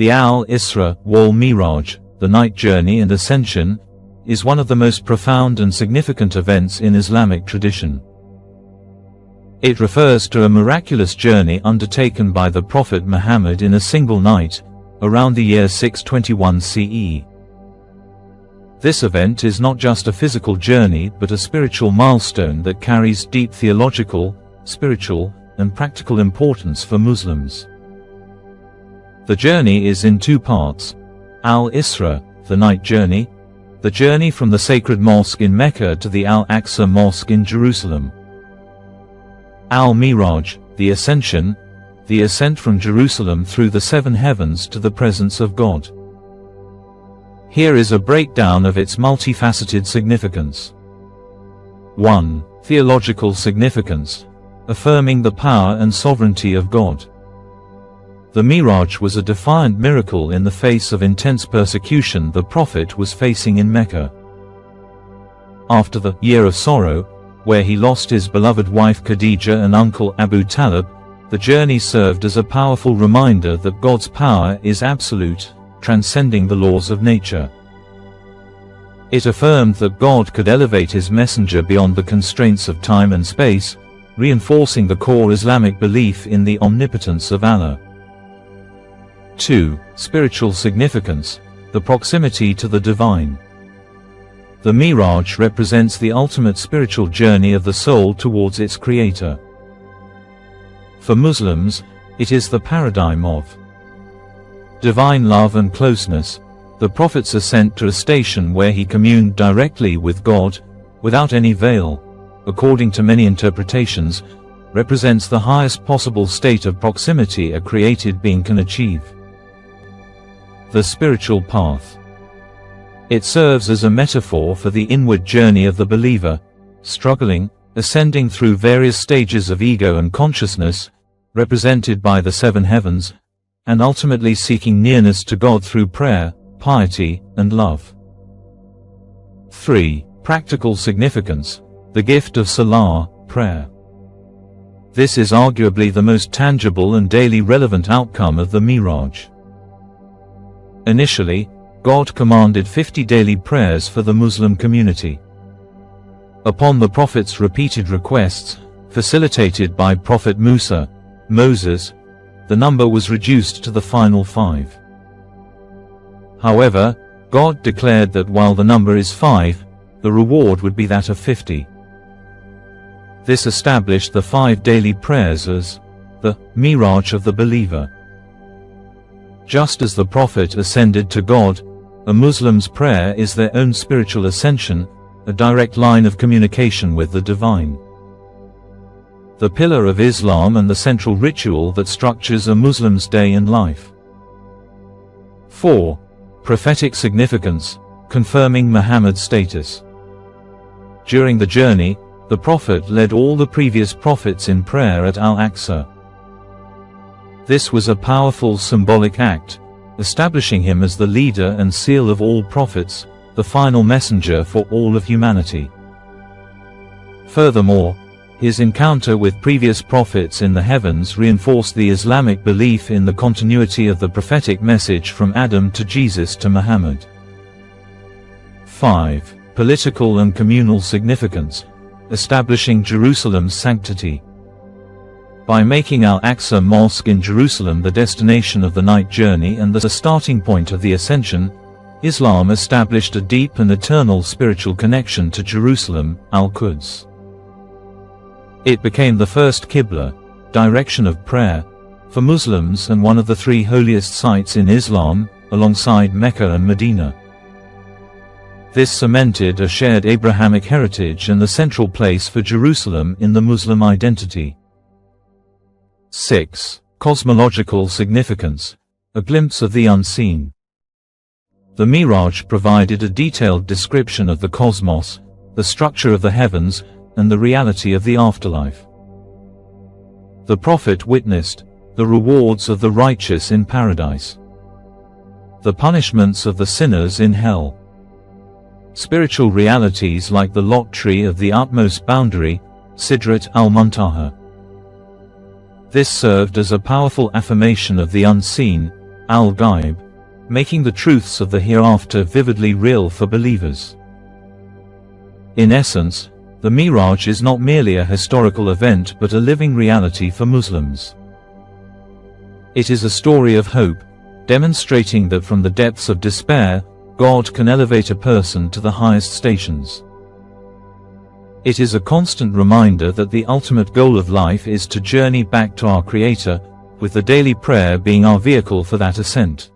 The Al-Isra wal Miraj, the night journey and ascension, is one of the most profound and significant events in Islamic tradition. It refers to a miraculous journey undertaken by the Prophet Muhammad in a single night, around the year 621 CE. This event is not just a physical journey but a spiritual milestone that carries deep theological, spiritual, and practical importance for Muslims. The journey is in two parts: Al-Isra, the night journey, the journey from the sacred mosque in Mecca to the Al-Aqsa Mosque in Jerusalem. Al-Miraj, the ascension, the ascent from Jerusalem through the seven heavens to the presence of God. Here is a breakdown of its multifaceted significance. 1. Theological significance, affirming the power and sovereignty of God. The Miraj was a defiant miracle in the face of intense persecution the Prophet was facing in Mecca. After the Year of Sorrow, where he lost his beloved wife Khadija and uncle Abu Talib, the journey served as a powerful reminder that God's power is absolute, transcending the laws of nature. It affirmed that God could elevate his messenger beyond the constraints of time and space, reinforcing the core Islamic belief in the omnipotence of Allah. 2. Spiritual significance, the proximity to the divine. The Miraj represents the ultimate spiritual journey of the soul towards its creator. For Muslims, it is the paradigm of divine love and closeness. The Prophet's ascent to a station where he communed directly with God, without any veil, according to many interpretations, represents the highest possible state of proximity a created being can achieve. The spiritual path. It serves as a metaphor for the inward journey of the believer, struggling, ascending through various stages of ego and consciousness, represented by the seven heavens, and ultimately seeking nearness to God through prayer, piety, and love. 3. Practical significance, the gift of Salah, prayer. This is arguably the most tangible and daily relevant outcome of the Miraj. Initially, God commanded 50 daily prayers for the Muslim community. Upon the Prophet's repeated requests, facilitated by Prophet Moses, the number was reduced to the final 5. However, God declared that while the number is 5, the reward would be that of 50. This established the 5 daily prayers as the Miraj of the believer. Just as the Prophet ascended to God, a Muslim's prayer is their own spiritual ascension, a direct line of communication with the divine. The pillar of Islam and the central ritual that structures a Muslim's day and life. 4. Prophetic significance, confirming Muhammad's status. During the journey, the Prophet led all the previous prophets in prayer at Al-Aqsa. This was a powerful symbolic act, establishing him as the leader and seal of all prophets, the final messenger for all of humanity. Furthermore, his encounter with previous prophets in the heavens reinforced the Islamic belief in the continuity of the prophetic message from Adam to Jesus to Muhammad. 5. Political and communal significance, establishing Jerusalem's sanctity. By making Al-Aqsa Mosque in Jerusalem the destination of the night journey and the starting point of the Ascension, Islam established a deep and eternal spiritual connection to Jerusalem, Al-Quds. It became the first Qibla, direction of prayer, for Muslims and one of the 3 holiest sites in Islam, alongside Mecca and Medina. This cemented a shared Abrahamic heritage and the central place for Jerusalem in the Muslim identity. 6. Cosmological significance, a glimpse of the unseen. The Miraj provided a detailed description of the cosmos, the structure of the heavens, and the reality of the afterlife. The Prophet witnessed the rewards of the righteous in paradise, the punishments of the sinners in hell, spiritual realities like the lot tree of the utmost boundary, Sidrat al-Muntaha. This served as a powerful affirmation of the unseen, al-Ghaib, making the truths of the hereafter vividly real for believers. In essence, the Miraj is not merely a historical event but a living reality for Muslims. It is a story of hope, demonstrating that from the depths of despair, God can elevate a person to the highest stations. It is a constant reminder that the ultimate goal of life is to journey back to our Creator, with the daily prayer being our vehicle for that ascent.